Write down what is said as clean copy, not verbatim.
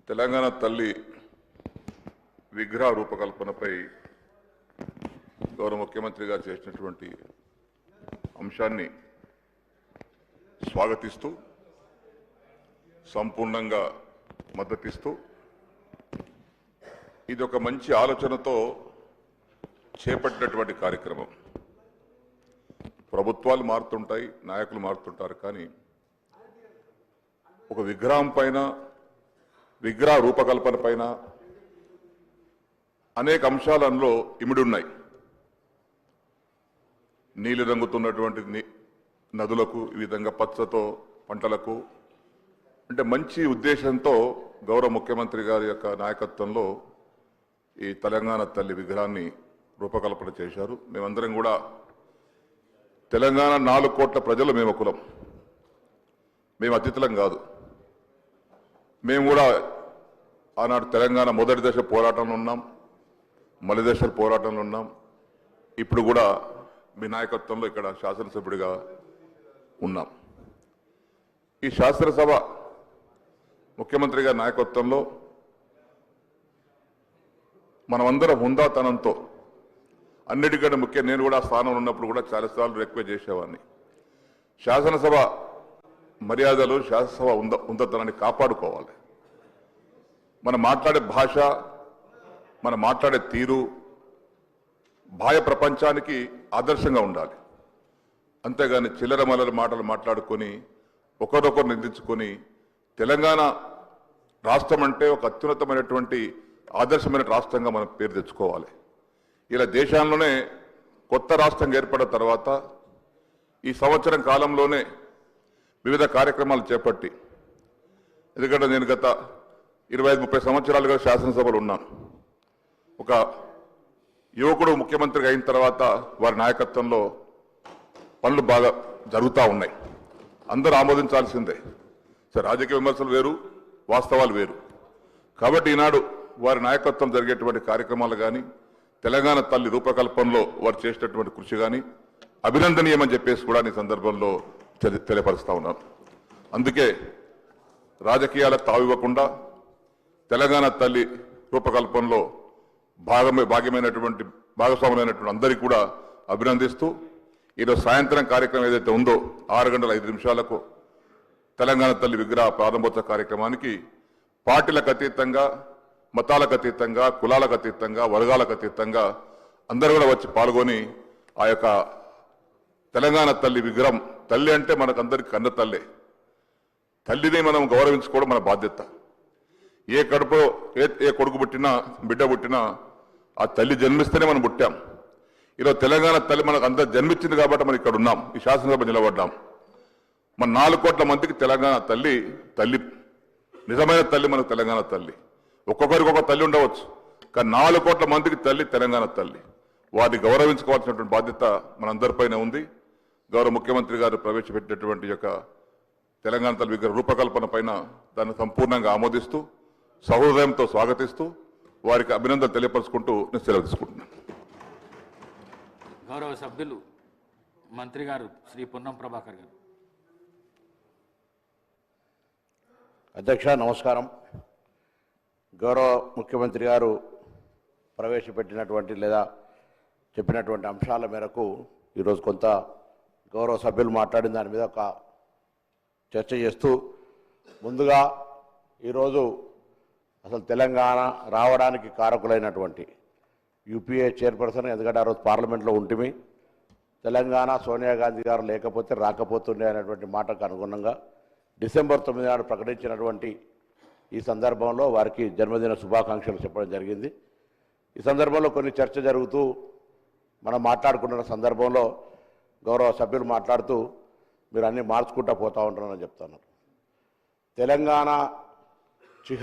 తెలంగాణ తల్లి విగ్రహ రూపకల్పనపై గౌరవ ముఖ్యమంత్రి గారు చేసినటువంటి అంశాన్ని స్వాగతిస్తూ సంపూర్ణంగా మద్దతిస్తూ ఇది ఒక మంచి ఆలోచనతో చేపట్టినటువంటి కార్యక్రమం. ప్రభుత్వాలు మారుతుంటాయి, నాయకులు మారుతుంటారు, కానీ ఒక విగ్రహం పైన విగ్రహ రూపకల్పన పైన అనేక అంశాలు అందులో ఇమిడి ఉన్నాయి. నీలి రంగుతున్నటువంటి నదులకు, ఈ విధంగా పచ్చతో పంటలకు, అంటే మంచి ఉద్దేశంతో గౌరవ ముఖ్యమంత్రి గారి యొక్క నాయకత్వంలో ఈ తెలంగాణ తల్లి విగ్రహాన్ని రూపకల్పన చేశారు. మేమందరం కూడా తెలంగాణ 4 కోట్ల ప్రజలు మేము కులం, మేము అతిథులం కాదు. మేము కూడా ఆనాడు తెలంగాణ మొదటి దశ పోరాటంలో ఉన్నాం, మలి దశ పోరాటంలో ఉన్నాం. ఇప్పుడు కూడా మీ నాయకత్వంలో ఇక్కడ శాసనసభ్యుడిగా ఉన్నాం. ఈ శాసనసభ ముఖ్యమంత్రి గారి నాయకత్వంలో మనమందరం హుందాతనంతో, అన్నిటికంటే ముఖ్యం నేను కూడా స్థానంలో ఉన్నప్పుడు కూడా చాలాసార్లు రిక్వెస్ట్ చేసేవాడిని, శాసనసభ మర్యాదలు, శాసనసభ హుందాతనాన్ని కాపాడుకోవాలి. మనం మాట్లాడే భాష, మనం మాట్లాడే తీరు బాహ్య ప్రపంచానికి ఆదర్శంగా ఉండాలి. అంతేగాని చిల్లర మల్లర మాటలు మాట్లాడుకొని ఒకరొకరు నిందించుకొని, తెలంగాణ రాష్ట్రం అంటే ఒక అత్యున్నతమైనటువంటి ఆదర్శమైన రాష్ట్రంగా మనం పేరు తెచ్చుకోవాలి. ఇలా దేశంలోనే కొత్త రాష్ట్రంగా ఏర్పడిన తర్వాత ఈ సంవత్సరం కాలంలోనే వివిధ కార్యక్రమాలు చేపట్టి, ఎందుకంటే నేను గత 25-30 సంవత్సరాలుగా శాసనసభలో ఉన్నాను. ఒక యువకుడు ముఖ్యమంత్రిగా అయిన తర్వాత వారి నాయకత్వంలో పనులు బాగా జరుగుతూ ఉన్నాయి. అందరూ ఆమోదించాల్సిందే. సరే, రాజకీయ విమర్శలు వేరు, వాస్తవాలు వేరు. కాబట్టి ఈనాడు వారి నాయకత్వం జరిగేటువంటి కార్యక్రమాలు కానీ, తెలంగాణ తల్లి రూపకల్పనలో వారు చేసినటువంటి కృషి కానీ అభినందనీయమని చెప్పేసి కూడా ఈ సందర్భంలో తెలియపరుస్తా ఉన్నాను. అందుకే రాజకీయాలకు తావివ్వకుండా తెలంగాణ తల్లి రూపకల్పనలో భాగస్వాములైనటువంటి అందరికీ కూడా అభినందిస్తూ, ఈరోజు సాయంత్రం కార్యక్రమం ఏదైతే ఉందో 6:05 తెలంగాణ తల్లి విగ్రహ ప్రారంభోత్సవ కార్యక్రమానికి పార్టీలకు అతీతంగా, మతాలకు అతీతంగా, కులాలకు అతీతంగా, వర్గాలకు అతీతంగా అందరూ కూడా వచ్చి పాల్గొని ఆ యొక్క తెలంగాణ తల్లి విగ్రహం, తల్లి అంటే మనకందరికి కన్న తల్లే, తల్లిని మనం గౌరవించుకోవడం మన బాధ్యత. ఏ కడుపులో ఏ కొడుకు పుట్టినా, బిడ్డ పుట్టినా ఆ తల్లి జన్మిస్తేనే మనం పుట్టాం. ఈరోజు తెలంగాణ తల్లి మనకు అంత జన్మించింది కాబట్టి మనం ఇక్కడ ఉన్నాం, ఈ శాసనసభ నిలబడ్డాం. మన 4 కోట్ల మందికి తెలంగాణ తల్లి నిజమైన తల్లి మనకు తెలంగాణ తల్లి. ఒక్కొక్కరికి ఒక తల్లి ఉండవచ్చు, కానీ 4 కోట్ల మందికి తల్లి తెలంగాణ తల్లి. వారిని గౌరవించుకోవాల్సినటువంటి బాధ్యత మనందరిపైన ఉంది. గౌరవ ముఖ్యమంత్రి గారు ప్రవేశపెట్టినటువంటి యొక్క తెలంగాణ తల్లి విగ్రహ రూపకల్పన పైన దాన్ని సంపూర్ణంగా ఆమోదిస్తూ, సహృదయంతో స్వాగతిస్తూ, వారికి అభినందనలు తెలియపరుచుకుంటూ నేను సెలవు తీసుకుంటున్నాను. గౌరవ సభ్యులు మంత్రి గారు శ్రీ పొన్నం ప్రభాకర్ గారు. అధ్యక్ష, నమస్కారం. గౌరవ ముఖ్యమంత్రి గారు ప్రవేశపెట్టినటువంటి లేదా చెప్పినటువంటి అంశాల మేరకు ఈరోజు కొంత గౌరవ సభ్యులు మాట్లాడిన దాని మీద ఒక చర్చ చేస్తూ, ముందుగా ఈరోజు అసలు తెలంగాణ రావడానికి కారకులైనటువంటి యూపీఏ చైర్పర్సన్, ఎందుకంటే ఆ రోజు పార్లమెంట్లో ఉంటిమి, తెలంగాణ సోనియా గాంధీ గారు లేకపోతే రాకపోతుండే అనేటువంటి మాటకు అనుగుణంగా డిసెంబర్ 9 నాడు ప్రకటించినటువంటి ఈ సందర్భంలో వారికి జన్మదిన శుభాకాంక్షలు చెప్పడం జరిగింది. ఈ సందర్భంలో కొన్ని చర్చ జరుగుతూ మనం మాట్లాడుకుంటున్న సందర్భంలో గౌరవ సభ్యులు మాట్లాడుతూ మీరు అన్నీ మార్చుకుంటూ పోతూ ఉంటారని చెప్తున్నారు. తెలంగాణ